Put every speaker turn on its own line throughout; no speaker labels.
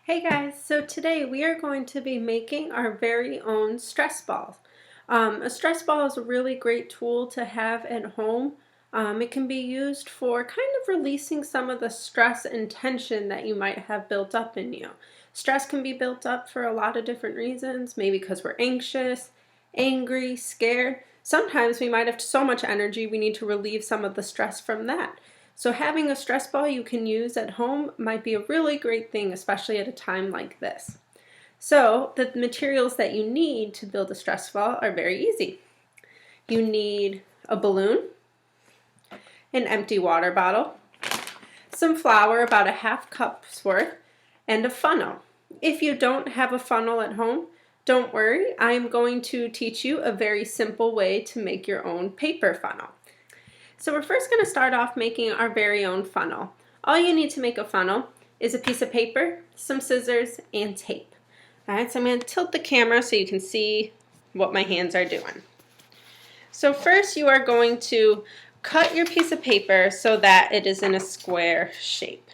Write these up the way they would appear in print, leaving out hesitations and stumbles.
Hey guys, so today we are going to be making our very own stress ball. A stress ball is a really great tool to have at home. It can be used for kind of releasing some of the stress and tension that you might have built up in you. Stress can be built up for a lot of different reasons, maybe because we're anxious, angry, scared. Sometimes we might have so much energy we need to relieve some of the stress from that. So having a stress ball you can use at home might be a really great thing, especially at a time like this. So the materials that you need to build a stress ball are very easy. You need a balloon, an empty water bottle, some flour, about a half cup's worth, and a funnel. If you don't have a funnel at home, don't worry, I'm going to teach you a very simple way to make your own paper funnel. So we're first going to start off making our very own funnel. All you need to make a funnel is a piece of paper, some scissors, and tape. All right, so I'm going to tilt the camera so you can see what my hands are doing. So first you are going to cut your piece of paper so that it is in a square shape.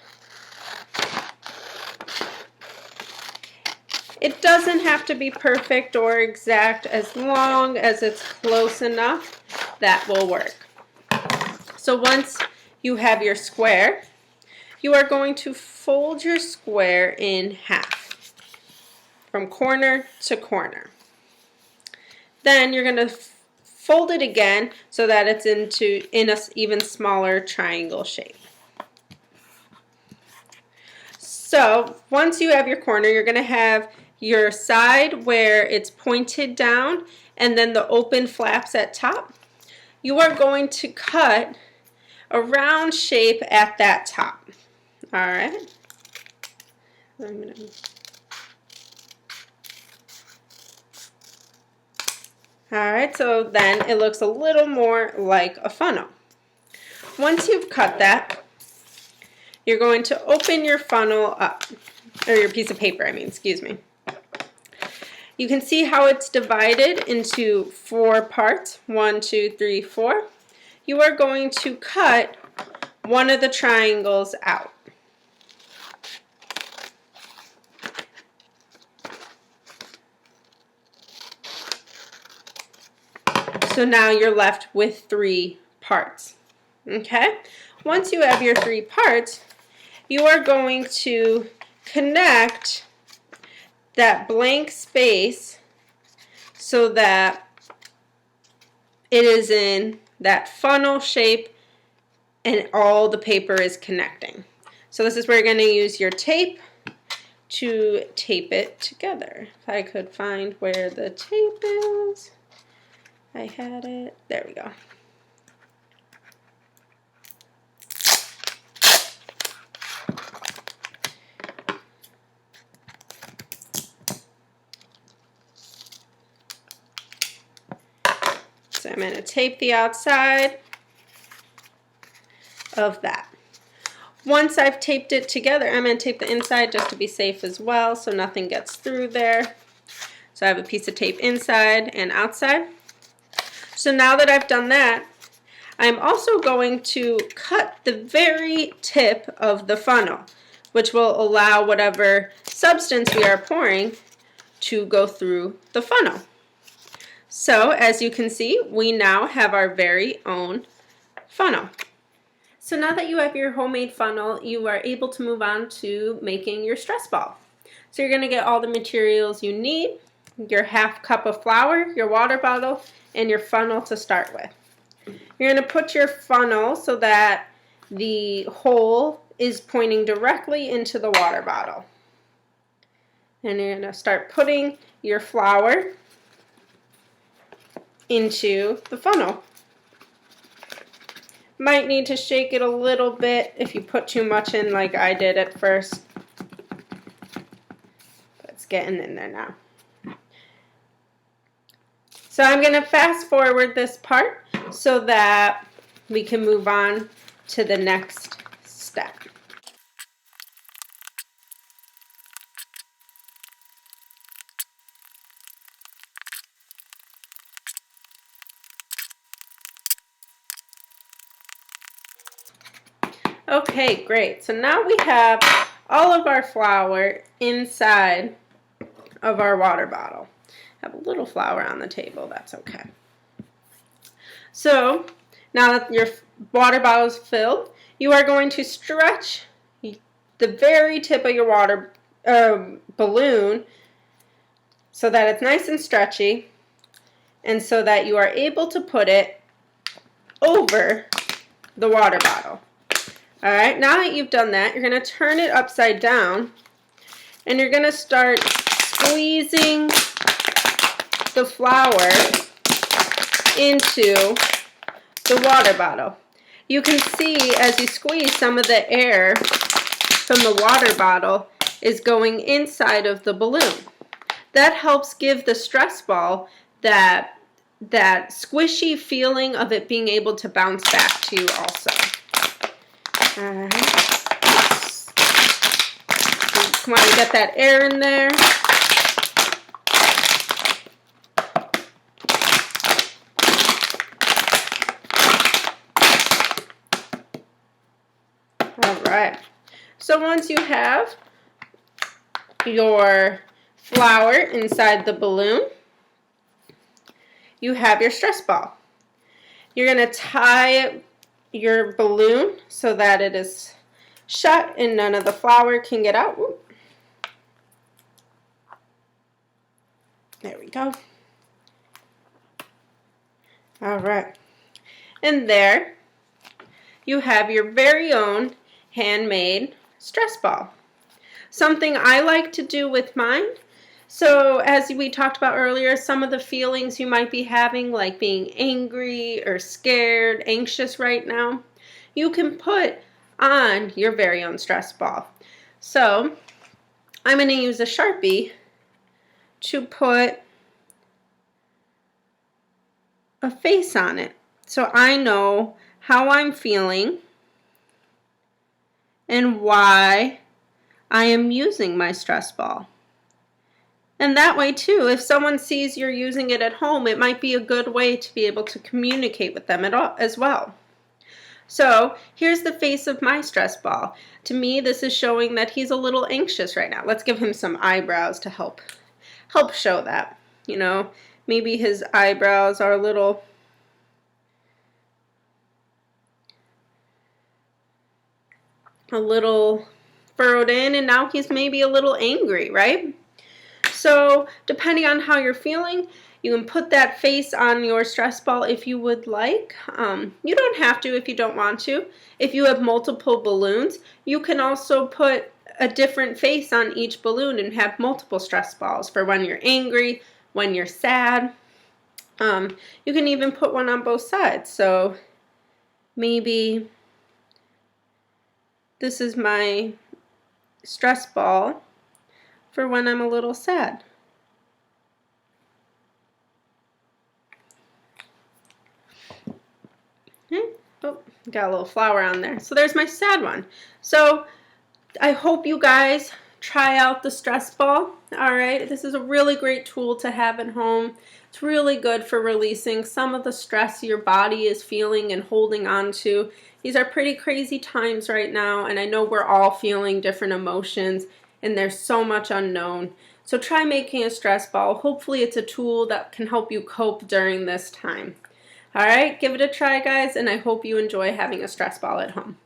It doesn't have to be perfect or exact, as long as it's close enough, that will work. So once you have your square, you are going to fold your square in half from corner to corner. Then you're going to fold it again so that it's in a even smaller triangle shape. So once you have your corner, you're going to have your side where it's pointed down and then the open flaps at top. You are going to cut a round shape at that top. All right. All right, so then it looks a little more like a funnel. Once you've cut that, you're going to open your funnel up, or your piece of paper, excuse me. You can see how it's divided into 4 parts, 1, 2, 3, 4. You are going to cut one of the triangles out. So now you're left with 3 parts. Okay? Once you have your 3 parts, you are going to connect that blank space so that it is in that funnel shape and all the paper is connecting. So this is where you're going to use your tape to tape it together. If I could find where the tape is. I had it. There we go. So I'm going to tape the outside of that. Once I've taped it together, I'm going to tape the inside just to be safe as well so nothing gets through there. So I have a piece of tape inside and outside. So now that I've done that, I'm also going to cut the very tip of the funnel, which will allow whatever substance we are pouring to go through the funnel. So as you can see, we now have our very own funnel. So now that you have your homemade funnel, you are able to move on to making your stress ball. So you're going to get all the materials you need, your half cup of flour, your water bottle, and your funnel to start with. You're going to put your funnel so that the hole is pointing directly into the water bottle. And you're going to start putting your flour into the funnel. Might need to shake it a little bit if you put too much in like I did at first. But it's getting in there now. So I'm going to fast forward this part so that we can move on to the next step. Okay, great. So now we have all of our flour inside of our water bottle. Have a little flour on the table, that's okay. So now that your water bottle is filled, you are going to stretch the very tip of your water balloon so that it's nice and stretchy, and so that you are able to put it over the water bottle. All right, now that you've done that, you're going to turn it upside down, and you're going to start squeezing the flour into the water bottle. You can see as you squeeze, some of the air from the water bottle is going inside of the balloon. That helps give the stress ball that squishy feeling of it being able to bounce back to you also. All right. Come on, get that air in there. All right. So once you have your flour inside the balloon, you have your stress ball. You're going to tie your balloon so that it is shut and none of the flour can get out. Ooh. There we go. All right. And there you have your very own handmade stress ball. Something I like to do with mine. So as we talked about earlier, some of the feelings you might be having, like being angry or scared, anxious right now, you can put on your very own stress ball. So I'm going to use a Sharpie to put a face on it, so I know how I'm feeling and why I am using my stress ball. And that way too, if someone sees you're using it at home, it might be a good way to be able to communicate with them as well. So here's the face of my stress ball. To me, this is showing that he's a little anxious right now. Let's give him some eyebrows to help show that. You know, maybe his eyebrows are a little furrowed in, and now he's maybe a little angry, right? So depending on how you're feeling, you can put that face on your stress ball if you would like. You don't have to if you don't want to. If you have multiple balloons, you can also put a different face on each balloon and have multiple stress balls for when you're angry, when you're sad. You can even put one on both sides. So maybe this is my stress ball for when I'm a little sad. Okay. Oh, got a little flour on there. So there's my sad one. So I hope you guys try out the stress ball. All right, this is a really great tool to have at home. It's really good for releasing some of the stress your body is feeling and holding on to. These are pretty crazy times right now, and I know we're all feeling different emotions, and there's so much unknown. So try making a stress ball. Hopefully it's a tool that can help you cope during this time. All right, give it a try, guys, and I hope you enjoy having a stress ball at home.